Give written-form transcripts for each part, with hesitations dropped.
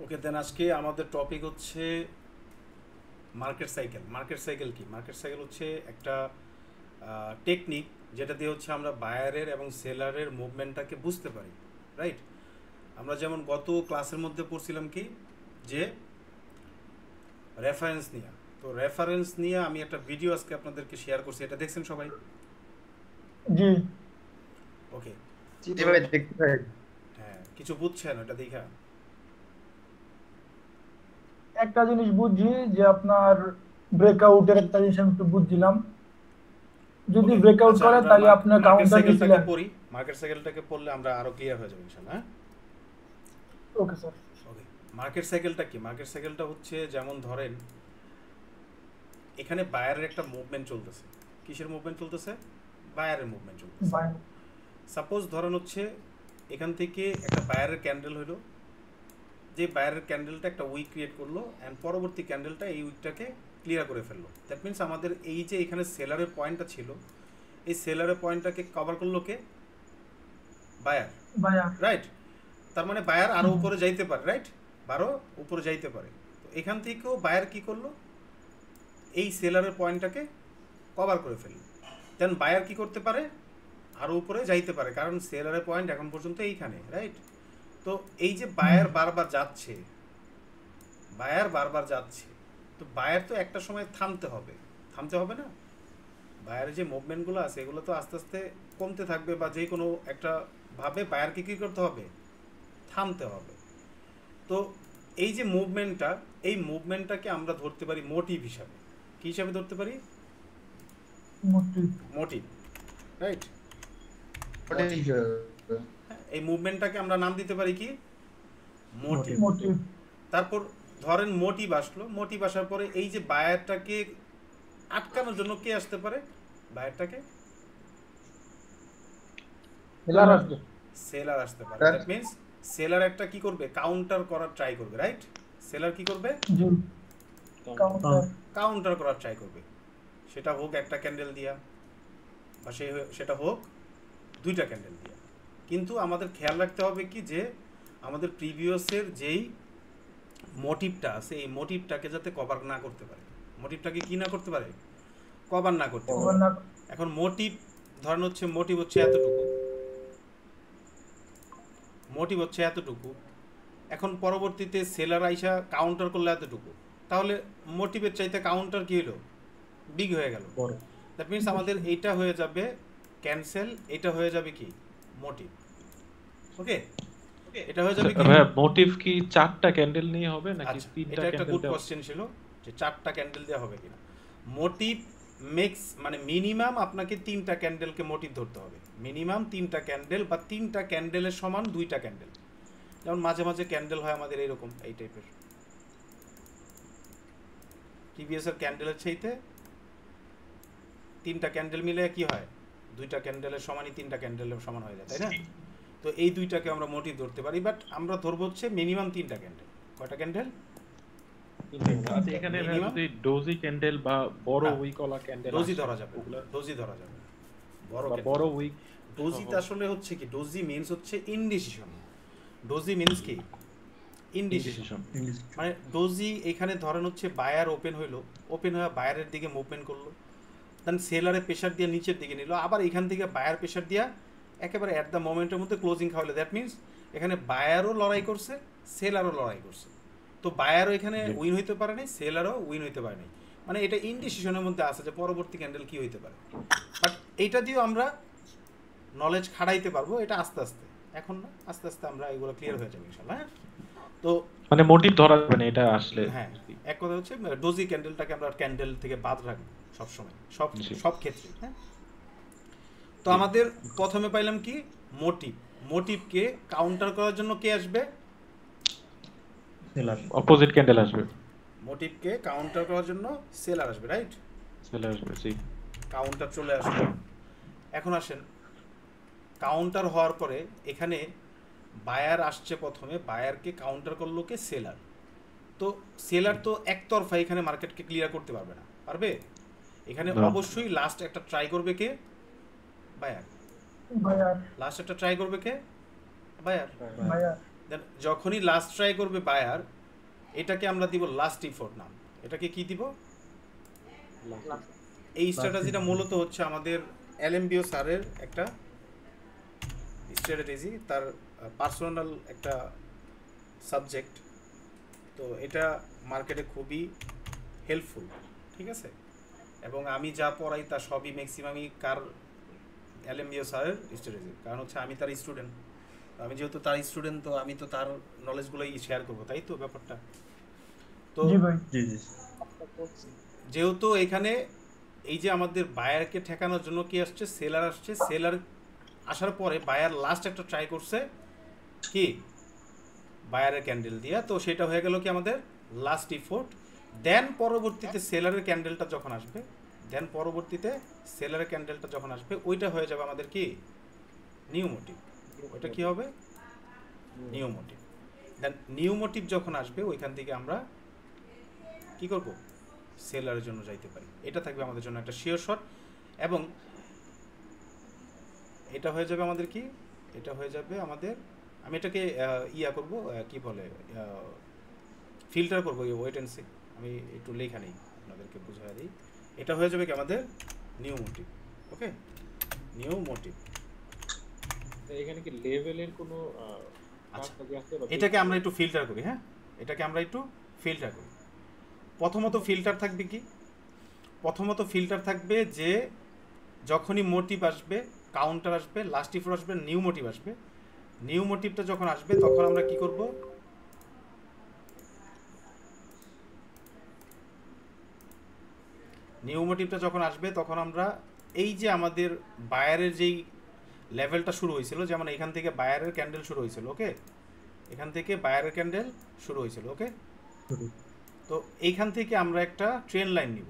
ওকে, দেন আজকে আমাদের টপিক হচ্ছে মার্কেট সাইকেল। মার্কেট সাইকেল কি? মার্কেট সাইকেল হচ্ছে একটা টেকনিক যেটা দিয়ে হচ্ছে আমরা বায়ারের এবং সেলারের মুভমেন্টটাকে বুঝতে পারি, রাইট? আমরা যেমন গত ক্লাসের মধ্যে পড়ছিলাম কি, যে রেফারেন্স নিয়ে। তো রেফারেন্স নিয়ে আমি একটা ভিডিও আজকে আপনাদেরকে শেয়ার করছি, এটা দেখছেন সবাই? জি ওকে, তো যেভাবে দেখতে পাই। হ্যাঁ, কিছু বুঝছেন ওটা দেখা? একটা জিনিস বুঝছি যে আপনার ব্রেকআউটের একটা জিনিস আমি একটু বুঝছিলাম। যদি ওকে, ব্রেকআউট আচ্ছা, করে আমরা তাহলে আপনার মার্কেট কাউন্টার সাইকেলটাকে নিয়েছিলেন। পড়ি। মার্কেট সাইকেলটাকে পড়লে আমরা আরো ক্লিয়ার হয়ে যাবে ইনশাআল্লাহ। হ্যাঁ, ওকে স্যার। ওকে। মার্কেট সাইকেলটা কি? মার্কেট সাইকেলটা হচ্ছে, যেমন ধরেন এখানে বায়ারের একটা মুভমেন্ট চলতেছে। কিসের মুভমেন্ট চলতেছে? বায়ারের মুভমেন্ট চলতেছে। বাই। সাপোজ ধরেন হচ্ছে এখান থেকে একটা বায়ারের ক্যান্ডেল হলো, যে বায়ারের ক্যান্ডেলটা একটা উইক ক্রিয়েট করলো অ্যান্ড পরবর্তী ক্যান্ডেলটা এই উইকটাকে ক্লিয়ার করে ফেললো। দ্যাট মিনস আমাদের এই যে এখানে সেলারের পয়েন্টটা ছিল, এই সেলারের পয়েন্টটাকে কভার করলো কে? বায়ার, বায়া। রাইট? তার মানে বায়ার আরও উপরে যাইতে পারে, রাইট? বারো উপরে যাইতে পারে। তো এখান থেকেও বায়ার কি করলো? এই সেলারের পয়েন্টটাকে কভার করে ফেললো। দেন বায়ার কি করতে পারে? আরও উপরে যাইতে পারে, কারণ সেলারের পয়েন্ট এখন পর্যন্ত এইখানে, রাইট? তো এই যে বায়ার বারবার যাচ্ছে, বায়ার বারবার যাচ্ছে, তো বায়ার তো একটা সময় থামতে হবে, থামতে হবে না? বায়ারের যে মুভমেন্টগুলো আছে এগুলো তো আস্তে আস্তে কমতে থাকবে, বা যে কোনো একটা ভাবে বায়ারকে কী করতে হবে? থামতে হবে। তো এই যে মুভমেন্টটা, এই মুভমেন্টটাকে আমরা ধরতে পারি মোটিভ হিসাবে। কী হিসাবে ধরতে পারি? Motive, right? এই মুভমেন্টটাকে আমরা নাম দিতে পারি কি? মোটিভ। মোটিভ। তারপর ধরেন মোটিভ আসলো, মোটিভ আসার পরে এই যে বায়ারটাকে আটকানোর জন্য কে আসতে পারে? বায়ারটাকে সেলার আসতে পারে। দ্যাট মিন্স সেলার একটা কি করবে? কাউন্টার করার ট্রাই করবে, রাইট? সেলার কি করবে? জি কাউন্টার। কাউন্টার করার ট্রাই করবে। সেটা হোক একটা ক্যান্ডেল দিয়া, বা সেটা হোক দুইটা ক্যান্ডেল দিয়া। কিন্তু আমাদের খেয়াল রাখতে হবে কি, যে আমাদের প্রিভিয়াসের যেই মোটিভটা আছে এই মোটিভটাকে যাতে কভার না করতে পারে। মোটিভটাকে কি না করতে পারে? কভার না করতে পারে। এখন মোটিভ ধরেন হচ্ছে, মোটিভ হচ্ছে এতটুকু, মোটিভ হচ্ছে এতটুকু। এখন পরবর্তীতে সেলার আইসা কাউন্টার করলে এতটুকু, তাহলে মোটিভের চাইতে কাউন্টার কি হলো? বিগ হয়ে গেল। দ্যাট মিনস আমাদের এইটা হয়ে যাবে ক্যান্সেল, এটা হয়ে যাবে কি? মোটিভ। ওকে, এটা হয়ে যাবে কি? মোটিভ কি চারটা ক্যান্ডেল নিয়ে হবে নাকি তিনটা? এটা একটা গুড কোশ্চেন ছিল, যে চারটা ক্যান্ডেল দেওয়া হবে কিনা। মোটিভ মেক্স মানে মিনিমাম আপনাকে তিনটা ক্যান্ডেলকে মোটিভ ধরতে হবে। মিনিমাম তিনটা ক্যান্ডেল, বা তিনটা ক্যান্ডেলের সমান দুইটা ক্যান্ডেল। যেমন মাঝে মাঝে ক্যান্ডেল হয় আমাদের এইরকম, এই টাইপের। প্রিভিয়াসের ক্যান্ডেলের চাইতে তিনটা ক্যান্ডেল মিলে কি হয়? দুইটা ক্যান্ডেলের সমানই তিনটা ক্যান্ডেলের সমান হয়ে যায়, তাই না? তো এই দুইটাকে আমরা মোটিভ ধরতে পারি, বাট আমরা ধরবো হচ্ছে মিনিমাম তিনটা ক্যান্ডেল। কয়টা ক্যান্ডেল? আচ্ছা, এখানে যদি ডোজি ক্যান্ডেল বা বড় উইকলা ক্যান্ডেল ডোজি ধরা যাবে, ডোজি ধরা যাবে। বড় উইক ডোজিতে আসলে হচ্ছে কি, ডোজি মিন্স হচ্ছে ইনডিসিশন। ডোজি মিন্স কি? ইনডিসিশন। মানে ডোজি এখানে ধরেন হচ্ছে বায়ার ওপেন হইলো, ওপেন হয়ে বায়ারের দিকে মুভমেন্ট করলো, দেন সেলারে প্রেশার দিয়ে নিচের দিকে নিল, আবার এখান থেকে বায়ার প্রেশার দিয়া একেবারে অ্যাট দ্য মোমেন্টের মধ্যে ক্লোজিং খাওয়াইলো। দ্যাট মিন্স এখানে বায়ারও লড়াই করছে, সেলারও লড়াই করছে। তো বায়ারও এখানে উইন হইতে পারে নাই, সেলারও উইন হইতে পারে নাই। মানে এটা ইনডিসিশনের মধ্যে আছে যে পরবর্তী ক্যান্ডেল কি হইতে পারে। বাট এইটা দিয়েও আমরা নলেজ খাড়াইতে পারবো, এটা আস্তে আস্তে, এখন না, আস্তে আস্তে আমরা এগুলো ক্লিয়ার হয়ে যাবে ইনশাআল্লাহ। হ্যাঁ, তো মানে মোটিভ ধরা যাবে না এটা আসলে। হ্যাঁ, এক কথা হচ্ছে ডোজি ক্যান্ডেলটাকে আমরা ক্যান্ডেল থেকে বাদ রাখবো সবসময়, সব ক্ষেত্রে। হ্যাঁ, তো আমাদের প্রথমে পাইলাম কি? মোটিভ। মোটিভকে কাউন্টার করার জন্য কে আসবে? সেলার। অপোজিট ক্যান্ডেল আসবে। মোটিভকে কাউন্টার করার জন্য সেলার আসবে, রাইট? সেলার আসবে, জি। কাউন্টার চলে আসবে। এখন আসেন, কাউন্টার হওয়ার পরে এখানে বায়ার আসছে, প্রথমে বায়ারকে কাউন্টার করলো কে? সেলার। তো সেলার তো একতরফা এখানে মার্কেটকে ক্লিয়ার করতে পারবে না, পারবে? এখানে অবশ্যই লাস্ট একটা ট্রাই করবে কে? বায়ার। লাস্ট একটা ট্রাই করবে কে? বায়ার। যখনই লাস্ট ট্রাই করবে বায়ার, এটাকে আমরা দিব লাস্ট ইফোর্ট নাম। এটাকে কি দিব? এই স্ট্র্যাটেজিটা মূলত হচ্ছে আমাদের এলএমবিও স্যারের একটা স্ট্র্যাটেজি, তার পার্সোনাল একটা সাবজেক্ট। তো এটা মার্কেটে খুবই হেল্পফুল, ঠিক আছে? এবং আমি যা পড়াই তা সবই ম্যাক্সিমামই কার এলএমবিও স্যারের স্ট্র্যাটেজি, কারণ হচ্ছে আমি তার স্টুডেন্ট। আমি যেহেতু তার স্টুডেন্ট, তো আমি তো তার নলেজগুলোই শেয়ার করবো, তাই তো ব্যাপারটা। তো যেহেতু এখানে এই যে আমাদের বায়ারকে ঠেকানোর জন্য কি আসছে, সেলার আসছে। সেলার আসার পরে বায়ার লাস্ট একটা ট্রাই করছে কি বায়ারের ক্যান্ডেল দিয়া, তো সেটা হয়ে গেল কি আমাদের লাস্ট ইফোর্ট। দেন পরবর্তীতে সেলারের ক্যান্ডেলটা যখন আসবে, ওইটা হয়ে যাবে আমাদের কি নিউ মোটিভ। ওইটা কি হবে? New motive. Then new motive যখন আসবে, ওইখান থেকে আমরা কি করব? সেলারের জন্য যাইতে পারি। এটা থাকবে আমাদের জন্য একটা শিওর শট। এবং এটা হয়ে যাবে আমাদের কি, এটা হয়ে যাবে আমাদের, আমি এটাকে করব, কি বলে, ফিল্টার করবো, ওয়েট অ্যান্ড সি। আমি একটু লেখা নেই, আপনাদেরকে বুঝিয়ে দিই। এটা হয়ে যাবে কি আমাদের নিউ মোটিভ। ওকে, নিউ মোটিভ। এখানে কি লেভেলের কোনো এটাকে আমরা একটু ফিল্টার করি। হ্যাঁ, এটাকে আমরা একটু ফিল্টার করি। প্রথমত ফিল্টার থাকবে কি? প্রথমত ফিল্টার থাকবে যে যখনই মোটিভ আসবে, কাউন্টার আসবে, লাস্ট ইফোর্ট আসবে, নিউ মোটিভ আসবে। নিউ মোটিভটা যখন আসবে তখন আমরা কি করব? নিউ মোটিভটা যখন আসবে তখন আমরা এই যে আমাদের বায়ারের যেই লেভেলটা শুরু হয়েছিল, যেমন এখান থেকে বায়ারের ক্যান্ডেল শুরু হয়েছিল, ওকে, এখান থেকে বায়ারের ক্যান্ডেল শুরু হয়েছিল, ওকে। তো এইখান থেকে আমরা একটা ট্রেন লাইন নিব,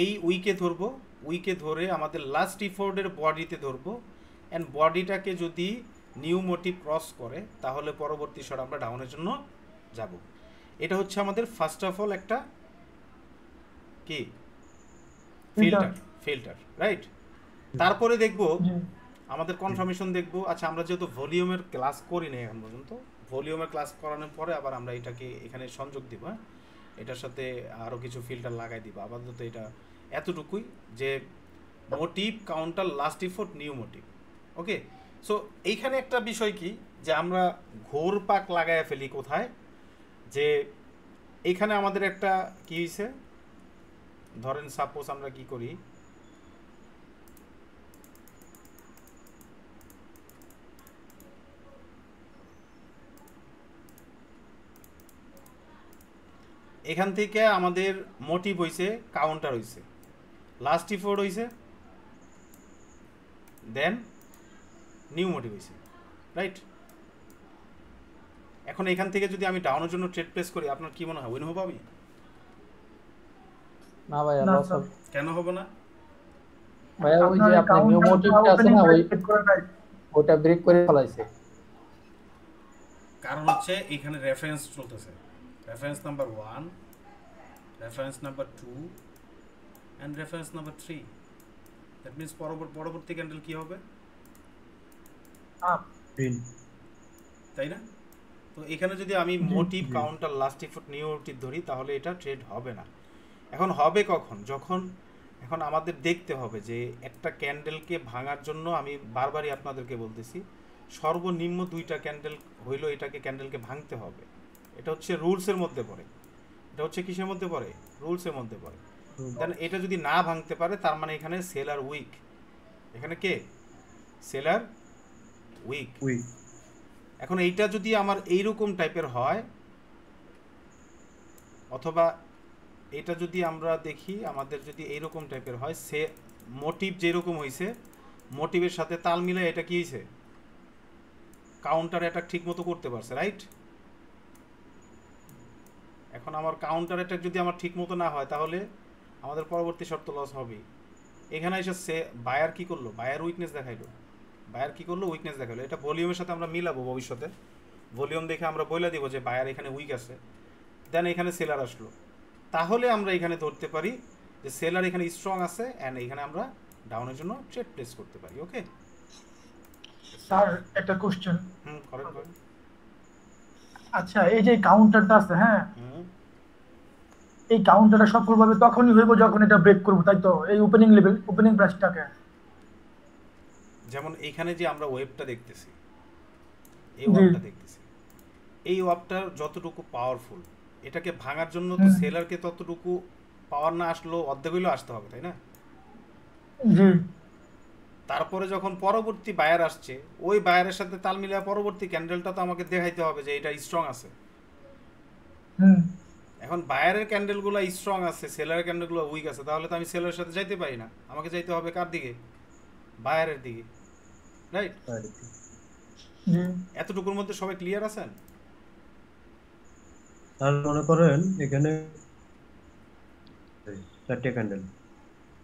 এই উইকে ধরবো, উইকে ধরে আমাদের লাস্ট ইফোর্টের বডিতে ধরবো। অ্যান্ড বডিটাকে যদি নিউ মোটিভ ক্রস করে তাহলে পরবর্তী শট আমরা ডাউনের জন্য যাব। এটা হচ্ছে আমাদের ফার্স্ট অফ অল একটা কি ফিল্টার, রাইট? তারপরে দেখব আমাদের কনফার্মেশন দেখব। আচ্ছা, আমরা যেহেতু ভলিউমের ক্লাস করি না এখন পর্যন্ত, ভলিউমের ক্লাস করানোর পরে আবার আমরা এটাকে এখানে সংযোগ দিব। হ্যাঁ, এটার সাথে আরও কিছু ফিল্টার লাগাই দিব। আপাতত এটা এতটুকুই যে motive, counter, last effort, new motive. Okay, so এইখানে একটা বিষয় কি, যে আমরা ঘোর পাক লাগাইয়া ফেলি কোথায়, যে এইখানে আমাদের একটা কি হয়েছে, ধরেন সাপোজ আমরা কি করি, এখান থেকে আমাদের মোটিভ হইছে, কাউন্টার হইছে, লাস্ট ইফোর্ট হইছে, দেন নিউ মোটিভ হইছে, রাইট? এখন এখান থেকে যদি আমি ডাউনের জন্য ট্রেড প্লেস করি, আপনার কি মনে হয় উইন হবে? আমি না ভাইয়া, লস হবে। কেন হবে না ভাইয়া? ওই যে আপনার নিউ মোটিভটা আছে না, ওটা ব্রেক করে ফলাইছে। কারণ হচ্ছে এখানে রেফারেন্স চলতেছে, reference number 1, reference number 2 and reference number 3। That means পরবর্তী ক্যান্ডেল কি হবে? আপ, তাই না? তো এখানে যদি আমি motive, counter, last effort, new motive ধরি তাহলে এটা ট্রেড হবে না। এখন হবে কখন? যখন এখন আমাদের দেখতে হবে যে একটা ক্যান্ডেলকে ভাঙার জন্য, আমি বারবারই আপনাদেরকে বলতেছি, সর্বনিম্ন 2টা ক্যান্ডেল হইলো এটাকে ক্যান্ডেলকে ভাঙতে হবে। এটা হচ্ছে রুলসের মধ্যে পড়ে। এটা হচ্ছে কিসের মধ্যে পড়ে? রুলসের মধ্যে পড়ে। দেন এটা যদি না ভাঙতে পারে তার মানে এখানে সেলার উইক। এখানে কে? Seller week. এখন এইটা যদি আমার এইরকম টাইপের হয়, অথবা এটা যদি আমরা দেখি আমাদের যদি এইরকম টাইপের হয়, সে মোটিভ যেরকম হয়েছে, মোটিভের সাথে তাল মিলে এটা কি হয়েছে, কাউন্টার অ্যাটাক ঠিক মতো করতে পারছে, রাইট? এখন আমার কাউন্টার অ্যাটাক যদি আমার ঠিক মতো না হয় তাহলে আমাদের পরবর্তী শর্ত লস হবে। এখানে এসে সে বায়ার কি করলো? বায়ার উইকনেস দেখাইলো। বায়ার কি করলো? উইকনেস দেখাইলো। এটা ভলিউমের সাথে আমরা মিলাবো ভবিষ্যতে। ভলিউম দেখে আমরা বলে দিব যে বায়ার এখানে উইক আছে। দেন এখানে সেলার আসলো, তাহলে আমরা এখানে ধরতে পারি যে সেলার এখানে স্ট্রং আছে অ্যান্ড এখানে আমরা ডাউনের জন্য ট্রেড প্লেস করতে পারি। ওকে স্যার একটা কোশ্চেন। করেন। আচ্ছা, এই যে কাউন্টারটা আছে, হ্যাঁ, হুম, এই কাউন্টারটা সফলভাবে তখনই হইব যখন এটা ব্রেক করবো, তাই তো? এই ওপেনিং লেভেল, ওপেনিং প্রাইসটাকে। যেমন এইখানে যে আমরা ওয়েবটা দেখতেছি, এই জি ওয়েবটা দেখতেছি, এই ওয়েবটার যতটুকু পাওয়ারফুল, এটাকে ভাঙার জন্য তো হুম সেলারকে ততটুকু পাওয়ার না আসলেও অর্ধেক হইলেও আসতে হবে, তাই না? জি তারপরে যখন পরবর্তী বায়ার আসছে, ওই বায়ারের সাথে তাল মিলিয়ে পরবর্তী ক্যান্ডেলটা তো আমাকে দেখাইতে হবে যে এটা স্ট্রং আছে। হুম এখন বায়ারের ক্যান্ডেলগুলো স্ট্রং আছে, সেলারের ক্যান্ডেলগুলো উইক আছে, তাহলে তো আমি সেলারের সাথে যাইতে পারি না, আমাকে যাইতে হবে কার দিকে? বায়ারের দিকে, রাইট? জি এতটুকুর মধ্যে সবাই ক্লিয়ার আছেন? আর মনে করেন এখানে 4টে ক্যান্ডেল,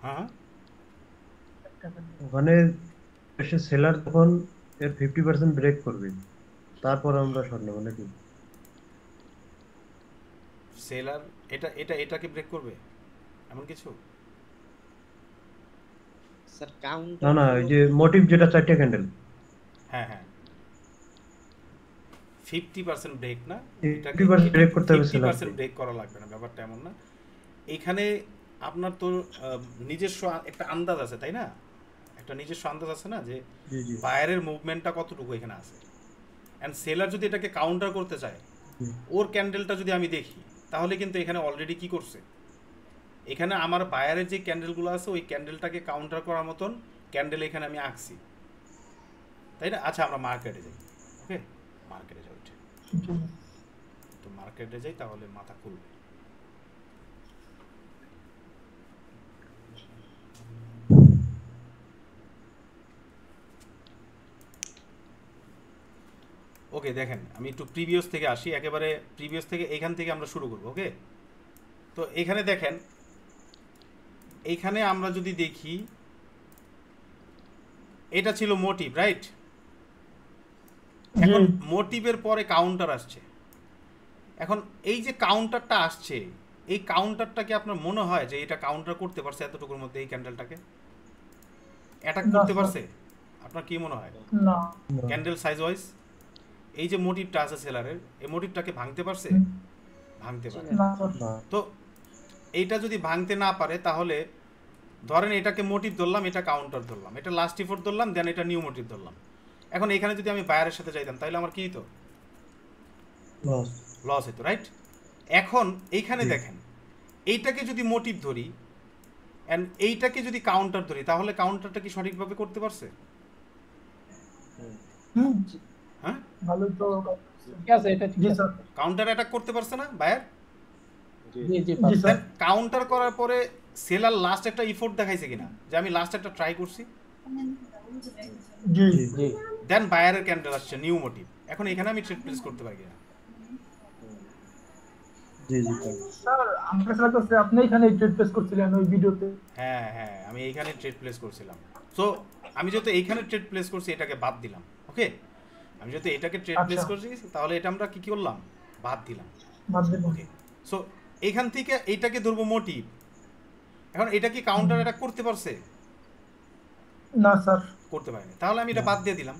হ্যাঁ, ওখানে এসে সেলার তখন এর 50% ব্রেক করবে, তারপর আমরা শর্ট নেব নাকি? সেলার এটাকে ব্রেক করবে এমন কিছু? স্যার না কাউন্টার না, গুলো ওই যে মোটিভ যেটা 4টে ক্যান্ডেল, হ্যাঁ হ্যাঁ, 50% ব্রেক না, এটাকে 50% ব্রেক করতে হবে 50% সেলারকে। ব্রেক করা লাগবে না, ব্যাপারটা এমন না। এইখানে আপনার তো নিজস্ব একটা আন্দাজ আছে, তাই না? একটা নিজস্ব আন্দাজ আছে না যে জি জি বায়ারের মুভমেন্টটা কতটুকু এখানে আছে, অ্যান্ড সেলার যদি এটাকে কাউন্টার করতে চায়, জি। ওর ক্যান্ডেলটা যদি আমি দেখি, তাহলে কিন্তু এখানে অলরেডি কি করছে, এখানে আমার বায়ারের যে ক্যান্ডেলগুলো আছে ওই ক্যান্ডেলটাকে কাউন্টার করার মতন ক্যান্ডেল এখানে আমি আঁকছি, তাই না? আচ্ছা, আমরা মার্কেটে যাই, ওকে, মার্কেটে যাই, জি। তো মার্কেটে যাই, তাহলে মাথা খুলবে। ওকে, দেখেন আমি একটু প্রিভিয়াস থেকে আসি, একেবারে প্রিভিয়াস থেকে এইখান থেকে আমরা শুরু করব, ওকে? তো এখানে দেখেন, এইখানে আমরা যদি দেখি, এটা ছিল মোটিভ, রাইট? এখন জি মোটিভের পরে কাউন্টার আসছে। এখন এই যে কাউন্টারটা আসছে, এই কাউন্টারটা কি আপনার মনে হয় যে এটা কাউন্টার করতে পারছে এতটুকুর মধ্যে এই ক্যান্ডেলটাকে অ্যাটাক না করতে স্যার, পারছে? আপনার কি মনে হয় না। ক্যান্ডেল সাইজ ওয়াইজ এই যে মোটিভটা আছে সেলারের, এই মোটিভটাকে ভাঙতে পারছে? হুম, ভাঙতে পারে। না স্যার। না তো এইটা যদি ভাঙতে না পারে, তাহলে ধরেন এটাকে মোটিভ ধরলাম, এটা কাউন্টার ধরলাম, এটা লাস্ট ইফোর্ট ধরলাম, দেন এটা নিউ মোটিভ ধরলাম। এখন এখানে যদি আমি বায়ারের সাথে যাইতাম, তাহলে আমার কি হতো? লস। লস হতো, রাইট? এখন এইখানে জি। দেখেন, এইটাকে যদি মোটিভ ধরি অ্যান্ড এইটাকে যদি কাউন্টার ধরি, তাহলে কাউন্টারটা কি সঠিকভাবে করতে পারছে? হুম, হ্যাঁ, ভালোই তো। ঠিক আছে, এটা ঠিক জি আছে। স্যার। কাউন্টার অ্যাটাক করতে পারছে না বায়ার? জি জি জি পারছি। স্যার। কাউন্টার করার পরে সেলার লাস্ট একটা ইফোর্ট দেখাইছে কিনা যে আমি লাস্ট একটা ট্রাই করছি, জি জি জি দেন বায়ারের ক্যান্ডেল আসছে নিউ মোটিভ। এখন এখানে আমি ট্রেড প্লেস করতে পারি কিনা? জি জি পারি। স্যার, আমার কাছে লাগতেছে আপনি এখানে ট্রেড প্লেস করছিলেন ওই ভিডিওতে। হ্যাঁ হ্যাঁ, আমি এইখানে ট্রেড প্লেস করছিলাম। সো আমি যেহেতু এইখানে ট্রেড প্লেস করছি, এটাকে বাদ দিলাম, ওকে? আমি যেহেতু এটাকে ট্রেড প্লেস আচ্ছা, করছি, তাহলে এটা আমরা কি করলাম? বাদ দিলাম, বাদ দিন। ওকে? সো এইখান থেকে এইটাকে ধরবো মোটিভ। এখন এটা কি কাউন্টার অ্যাটাক করতে পারছে? না স্যার। করতে পারেনি, তাহলে আমি এটা বাদ দিয়ে দিলাম।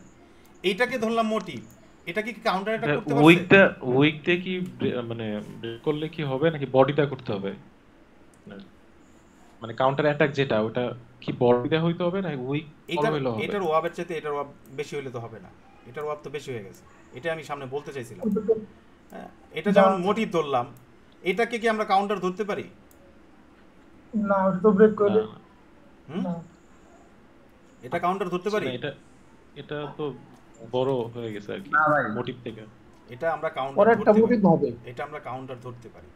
এইটাকে ধরলাম মোটিভ, এটা কি কাউন্টার অ্যাটাক করতে পারছে? উইকটা কি মানে ব্রেক করলে কি হবে নাকি বডিটা করতে হবে? মানে কাউন্টার অ্যাটাক যেটা, ওটা কি বডিটা হইতে হবে নাকি উইক এটার হইলে হবে? এটার ওয়াবের চাইতে এটার ওয়াব বেশি হইলে তো হবে না, এটার ওয়াব তো বেশি হয়ে গেছে, এটা আমি সামনে বলতে চাইছিলাম। হ্যাঁ, এটা যেমন মোটিভ ধরলাম, এটাকে কি আমরা কাউন্টার ধরতে পারি? না, ওটা তো ব্রেক না, করে। না, হুম, না। এটা কাউন্টার ধরতে পারি? না, এটা তো বড় হয়ে গেছে আর কি না ভাই, মোটিভ থেকে। এটা আমরা কাউন্টার পরে একটা ধরতে পারি, মোটিভ হবে। এটা আমরা কাউন্টার ধরতে পারি।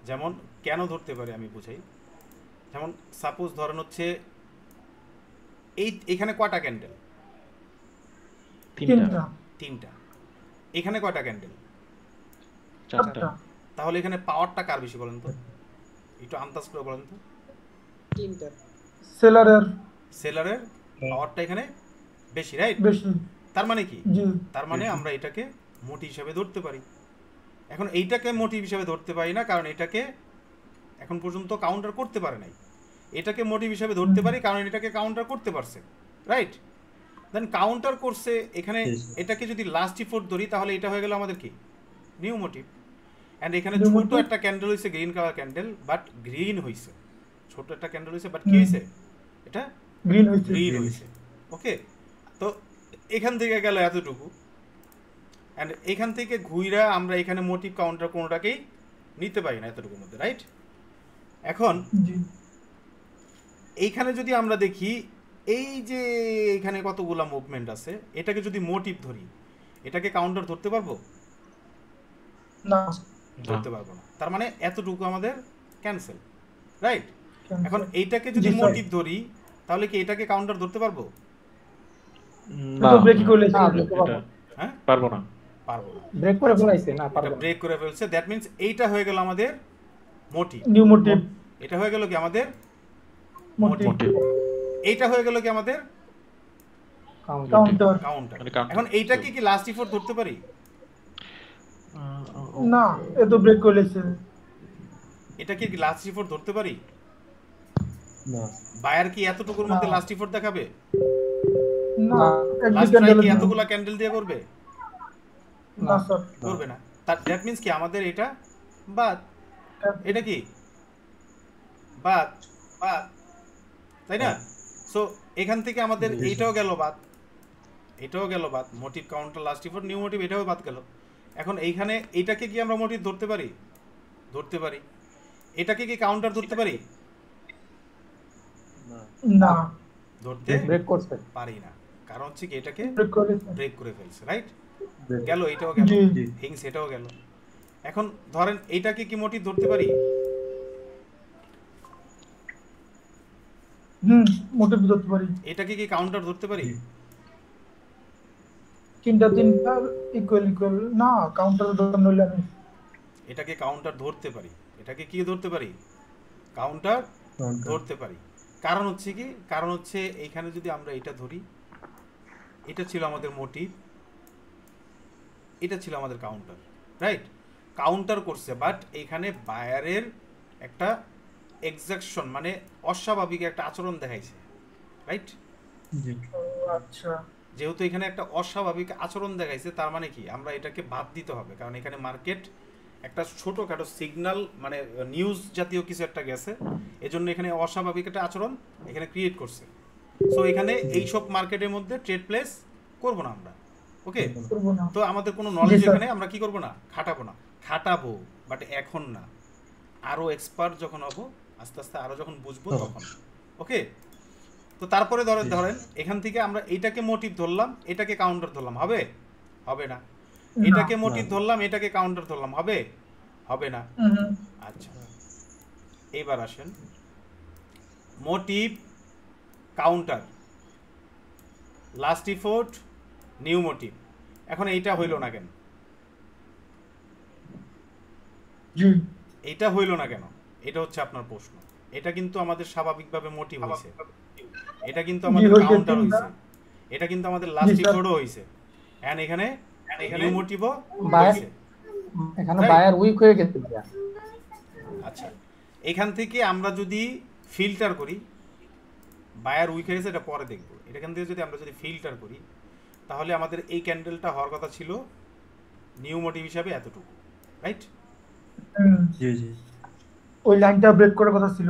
যেমন কেন ধরতে পারি আমি বুঝাই। যেমন সাপোজ ধরেন হচ্ছে এখানে কয়টা ক্যান্ডেল? তিনটা, তিনটা। তিনটা। এখানে কয়টা ক্যান্ডেল? চারটা। চারটা। তাহলে এখানে পাওয়ারটা কার বেশি বলেন তো? একটু আন্দাজ করে বলেন তো। তিনটা সেলারের সেলারের পাওয়ারটা এখানে বেশি, রাইট? বেশি। তার মানে কি? জি তার মানে আমরা এটাকে মোটিভ হিসাবে ধরতে পারি। এখন এইটাকে মোটিভ হিসাবে ধরতে পারি না, কারণ এটাকে এখন পর্যন্ত কাউন্টার করতে পারে নাই। এটাকে মোটিভ হিসাবে ধরতে পারি কারণ এটাকে কাউন্টার করতে পারছে, রাইট? দেন কাউন্টার করছে এখানে, Yes. এটাকে যদি লাস্ট ইফোর্ট ধরি, তাহলে এটা হয়ে গেল আমাদের কি নিউ মোটিভ এন্ড এখানে New ছোট motif? একটা ক্যান্ডেল হইছে green colour candle but green হইছে ছোট একটা ক্যান্ডেল হইছে বাট কি হইছে এটা গ্রিন হয়েছে গ্রিন হইছে ওকে তো এখান থেকে গেল এতটুকু এন্ড এখান থেকে ঘুইরা আমরা এখানে মোটিভ কাউন্টার কোনোটাকেই নিতে পারি না এতটুকুর মধ্যে রাইট এখন জি এইখানে যদি আমরা দেখি এই যে এখানে কতগুলা মুভমেন্ট আছে এটাকে যদি মোটিভ ধরি এটাকে কাউন্টার ধরতে পারবো না ধরতে পারবো না তার মানে এতটুকু আমাদের ক্যান্সেল রাইট cancel. এখন এইটাকে যদি জি, sir. মোটিভ ধরি তাহলে কি এটাকে কাউন্টার ধরতে পারবো এটা তো ব্রেক করে না, এটা হ্যাঁ পারবো না পারবো না ব্রেক করে ফেলাইছে না এটা পারবো না। ব্রেক করে ফেলছে দ্যাট মিন্স এইটা হয়ে গেল আমাদের মোটিভ নিউ মোটিভ এটা হয়ে গেল কি আমাদের মোটিভ মোটিভ এইটা হয়ে গেল কি আমাদের Counter. কাউন্টার কাউন্টার মানে counter। এখন এইটাকে কি লাস্ট ইফোর ধরতে পারি না এ তো ব্রেক করে লেছে এটাকে কি লাস্ট ইফোর ধরতে পারি না বায়ার কি এতটুকুর মধ্যে না। লাস্ট ইফোর দেখাবে না একটি লাস্ট ট্রাই ক্যান্ডেল কি এতগুলা ক্যান্ডেল দিয়ে করবে না স্যার করবে না তার দ্যাট মিন্স কি আমাদের এটা বাদ এটা কি বাদ বাদ তাই না সো এখান থেকে আমাদের এইটাও গেল বাদ এটাও গেল বাদ motive counter last effort new motive এটাও বাদ গেল এখন এইখানে এইটাকে কি আমরা মোটিভ ধরতে পারি ধরতে পারি এটাকে কি কাউন্টার ধরতে পারি না ধরতে ব্রেক করছে পারি না কারণ হচ্ছে কি এটাকে ব্রেক করে লেছে ব্রেক করে ফেলছে রাইট Break. গেল এটাও গেল জি হিংস এটাও গেল এখন ধরেন এইটাকে কি মোটিভ ধরতে পারি মোটিভ ধরতে পারি এটাকে কি কাউন্টার ধরতে পারি তিনটা ইকুয়াল ইকুয়াল না কাউন্টার ধরতে নইলে আমি এটাকে কাউন্টার ধরতে পারি এটাকে কি ধরতে পারি কাউন্টার Counter. ধরতে পারি কারণ হচ্ছে কি কারণ হচ্ছে এইখানে যদি আমরা এটা ধরি এটা ছিল আমাদের মোটিভ এটা ছিল আমাদের কাউন্টার রাইট কাউন্টার করছে বাট এখানে বায়ারের একটা এক্সাকশন মানে অস্বাভাবিক একটা আচরণ দেখাইছে রাইট জি আচ্ছা যেহেতু এখানে একটা অস্বাভাবিক আচরণ দেখাইছে তার মানে কি আমরা এটাকে বাদ দিতে হবে কারণ এখানে মার্কেট একটা ছোটখাটো সিগন্যাল মানে নিউজ জাতীয় কিছু একটা গেছে এজন্য এখানে অস্বাভাবিক একটা আচরণ এখানে ক্রিয়েট করছে সো এখানে এইসব মার্কেটের মধ্যে ট্রেড প্লেস করব না আমরা ওকে করবো না তো আমাদের কোনো নলেজ জি, স্যার। এখানে আমরা কি করব না খাটাবো না খাটাবো বাট এখন না আরো এক্সপার্ট যখন হব আস্তে আস্তে আরো যখন বুঝবো তখন ওকে তো তারপরে ধরেন এখান থেকে আমরা এটাকে মোটিভ ধরলাম এটাকে কাউন্টার ধরলাম হবে হবে না এটাকে মোটিভ ধরলাম এটাকে কাউন্টার ধরলাম হবে হবে না আচ্ছা এবার আসেন motive counter last effort new motive এখন এইটা হইল না কেন জি এইটা হইল না কেন এটা হচ্ছে আপনার প্রশ্ন এটা কিন্তু আমাদের স্বাভাবিকভাবে মোটিভ হইছে এটা কিন্তু আমাদের হইছে কাউন্টার তিনটা। হইছে এটা কিন্তু আমাদের লাস্ট জি, স্যার। ইফোর্টও হইছে এন্ড এখানে নিউ মোটিভও বায়ার হইছে এখানে Right. বায়ার উইক হয়ে গেছে ভাইয়া। আচ্ছা এখান থেকে আমরা যদি ফিল্টার করি বায়ার উইক হয়ে গেছে এটা পরে দেখব এখান থেকে যদি আমরা যদি ফিল্টার করি তাহলে আমাদের এই ক্যান্ডেলটা হওয়ার কথা ছিল নিউ মোটিভ হিসাবে এতটুকু রাইট জি জি ওই লাইনটা ব্রেক করার কথা ছিল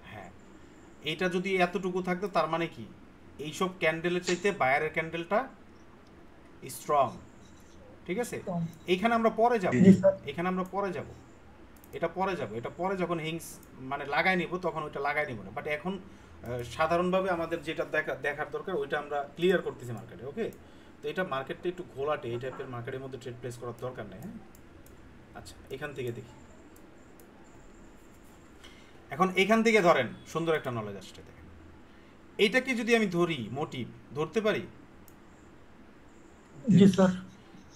হ্যাঁ এইটা যদি এতটুকু থাকতো তার মানে কি এইসব ক্যান্ডেলের চাইতে বায়ারের ক্যান্ডেলটা স্ট্রং ঠিক আছে এইখানে আমরা পরে যাব জি, স্যার। এখানে আমরা পরে যাব এটা পরে যখন হিংস মানে লাগাই নিব তখন ওইটা লাগাই নিব না বাট এখন সাধারণভাবে আমাদের যেটা দেখার দরকার ওইটা আমরা ক্লিয়ার করতেছি মার্কেটে ওকে তো এটা মার্কেটটা একটু ঘোলাটে এই টাইপের মার্কেটের মধ্যে ট্রেড প্লেস করার দরকার নেই হ্যাঁ আচ্ছা এখান থেকে দেখি এখন এখান থেকে ধরেন সুন্দর একটা নলেজ আসছে দেখেন এইটাকে যদি আমি ধরি মোটিভ ধরতে পারি জি স্যার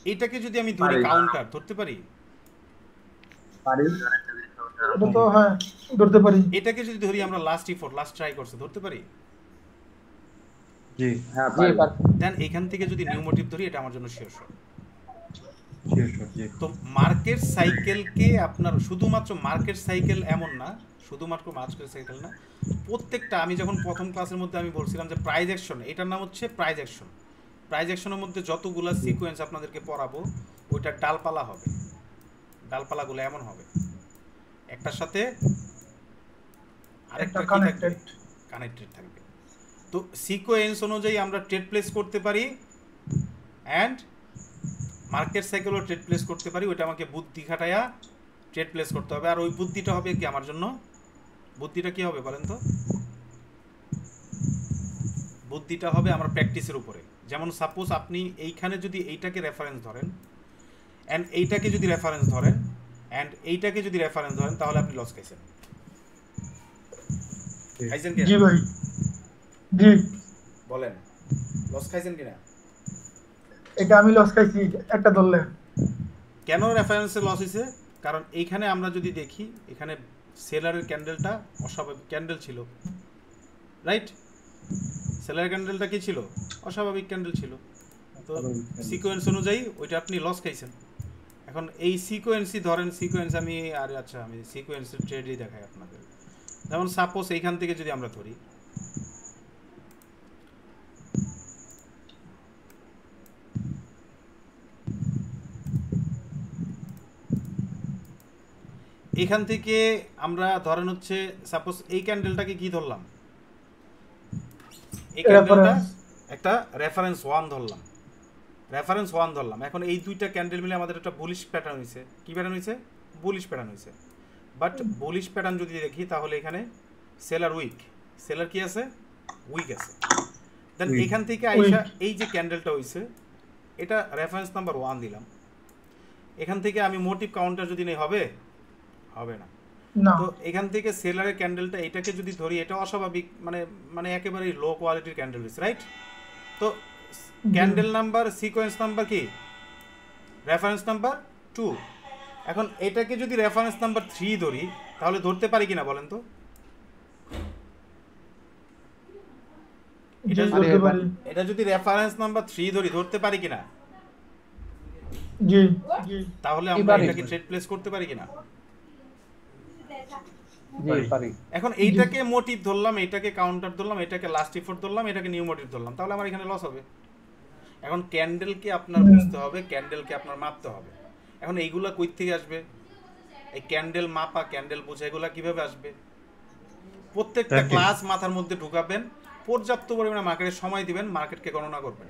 এটাকে যদি আমি ধরি কাউন্টার ধরতে পারি এটা তো হ্যাঁ ধরতে পারি এটাকে যদি ধরি আমরা লাস্ট ইফোর্ট লাস্ট ট্রাই করছে ধরতে পারি জি জি পার দেন এখান থেকে যদি নিউ মোটিভ ধরি এটা আমার জন্য শিওর শিওর শিওর জি তো মার্কেট সাইকেলকে আপনার শুধুমাত্র মার্কেট সাইকেল এমন না শুধুমাত্র মার্কেট সাইকেল না প্রত্যেকটা আমি যখন প্রথম ক্লাসের মধ্যে আমি বলছিলাম যে প্রাইস অ্যাকশন এটার নাম হচ্ছে প্রাইস অ্যাকশন প্রাইস অ্যাকশনের মধ্যে যতগুলো সিকোয়েন্স আপনাদেরকে পড়াবো ওইটা ডালপালা হবে ডালপালাগুলো এমন হবে, একটার সাথে আরেকটা একটা connected। কানেক্টেড থাকবে। তো সিকোয়েন্স অনুযায়ী আমরা ট্রেড প্লেস করতে পারি অ্যান্ড মার্কেট সাইকেলও ট্রেড প্লেস করতে পারি। ওইটা আমাকে বুদ্ধি খাটায়া ট্রেড প্লেস করতে হবে। আর ওই বুদ্ধিটা হবে কি আমার জন্য, বুদ্ধিটা কি হবে বলেন তো? বুদ্ধিটা হবে আমার প্র্যাকটিসের উপরে। যেমন সাপোজ আপনি এইখানে যদি এইটাকে রেফারেন্স ধরেন অ্যান্ড এইটাকে যদি রেফারেন্স ধরেন অ্যান্ড এইটাকে যদি রেফারেন্স ধরেন, তাহলে আপনি লস খাইছেন। খাইছেন কি? জি ভাই, জি বলেন লস খাইছেন কিনা? এটা আমি লস খাইছি একটা ধরলে। কেন রেফারেন্সে লস হয়েছে? কারণ এইখানে আমরা যদি দেখি, এখানে সেলারের ক্যান্ডেলটা অস্বাভাবিক ক্যান্ডেল ছিল, রাইট? সেলারের ক্যান্ডেলটা কি ছিল? অস্বাভাবিক ক্যান্ডেল ছিল। তো সিকোয়েন্স অনুযায়ী ওইটা আপনি লস খাইছেন। এখন এই সিকোয়েন্সই ধরেন, সিকোয়েন্স আমি আমি সিকোয়েন্সের ট্রেডই দেখাই আপনাদের। যেমন সাপোজ এইখান থেকে যদি আমরা ধরি, এখান থেকে আমরা ধরেন হচ্ছে সাপোজ এই ক্যান্ডেলটাকে কি ধরলাম, এই ক্যান্ডেলটা একটা রেফারেন্স 1 ধরলাম, রেফারেন্স 1 ধরলাম। এখন এই দুইটা ক্যান্ডেল মিলে আমাদের একটা বুলিশ প্যাটার্ন হয়েছে। কি প্যাটার্ন হয়েছে? বুলিশ প্যাটার্ন হয়েছে। বাট বুলিশ প্যাটার্ন যদি দেখি তাহলে এখানে সেলার উইক, সেলার কি আছে? উইক আছে। দেন এখান থেকে আইসা এই যে ক্যান্ডেলটা হয়েছে, এটা রেফারেন্স নাম্বার 1 দিলাম। এখান থেকে আমি মোটিভ কাউন্টার যদি নেই, হবে? হবে না। তো এখান থেকে সেলারের ক্যান্ডেলটা এটাকে যদি ধরি, এটা অস্বাভাবিক, মানে একেবারেই লো কোয়ালিটির ক্যান্ডেল হয়েছে, রাইট? তো ক্যান্ডেল নাম্বার, সিকোয়েন্স নাম্বার কি? Reference number 2। এখন এটাকে যদি রেফারেন্স নাম্বার 3 ধরি, তাহলে ধরতে পারি কিনা বলেন তো? এটা যদি রেফারেন্স নাম্বার 3 ধরি, ধরতে পারি কিনা? জি, তাহলে আমরা এটাকে ট্রেড প্লেস করতে পারি কিনা? জি পারি। এখন এইটাকে মোটিভ ধরলাম, এটাকে কাউন্টার ধরলাম, এটাকে লাস্ট এফোর্ট ধরলাম, এটাকে নিউ মোটিভ ধরলাম, তাহলে আমার এখানে লস হবে। এখন ক্যান্ডেলকে আপনার বুঝতে হবে, ক্যান্ডেলকে আপনার মাপতে হবে। এখন এইগুলা কই থেকে আসবে? এই ক্যান্ডেল মাপা, ক্যান্ডেল বোঝা, এগুলা কিভাবে আসবে? প্রত্যেকটা ক্লাস মাথার মধ্যে ঢুকাবেন, পর্যাপ্ত পরিমাণে মার্কেটের সময় দিবেন, মার্কেটকে গণনা করবেন।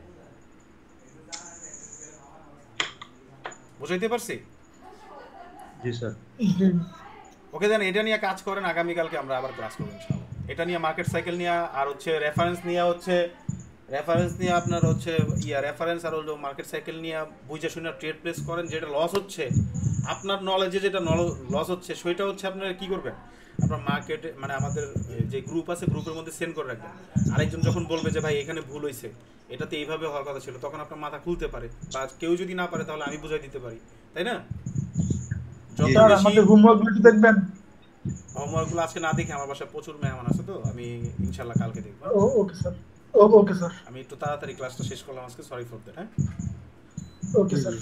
বুঝাইতে পারছি? জি স্যার। ওকে, দেন এটা নিয়ে কাজ করেন। আগামীকালকে আমরা আবার ক্লাস করব ইনশাআল্লাহ। এটা নিয়ে মার্কেট সাইকেল নিয়ে, আর হচ্ছে রেফারেন্স নিয়ে, আপনার হচ্ছে রেফারেন্স আর হলো মার্কেট সাইকেল নিয়ে বুঝে শুনে ট্রেড প্লেস করেন। যেটা লস হচ্ছে আপনার নলেজে, যেটা লস হচ্ছে সেটা হচ্ছে আপনারা কি করবেন, আপনার মার্কেটে আমাদের যে গ্রুপ আছে, গ্রুপের মধ্যে সেন্ড করে রাখবেন। আরেকজন যখন বলবে যে ভাই এখানে ভুল হয়েছে, এটাতে এইভাবে হওয়ার কথা ছিল, তখন আপনার মাথা খুলতে পারে। বা কেউ যদি না পারে তাহলে আমি বুঝাই দিতে পারি, তাই না? হোমওয়ার্কগুলো আজকে না দেখে, আমার বাসায় প্রচুর মেহমান আছে, তো আমি ইনশাল্লাহ কালকে দেখবো। Okay sir, okay sir. আমি একটু তাড়াতাড়ি ক্লাসটা শেষ করলাম আজকে, সরি ফর দ্যাট। হ্যাঁ, ওকে স্যার।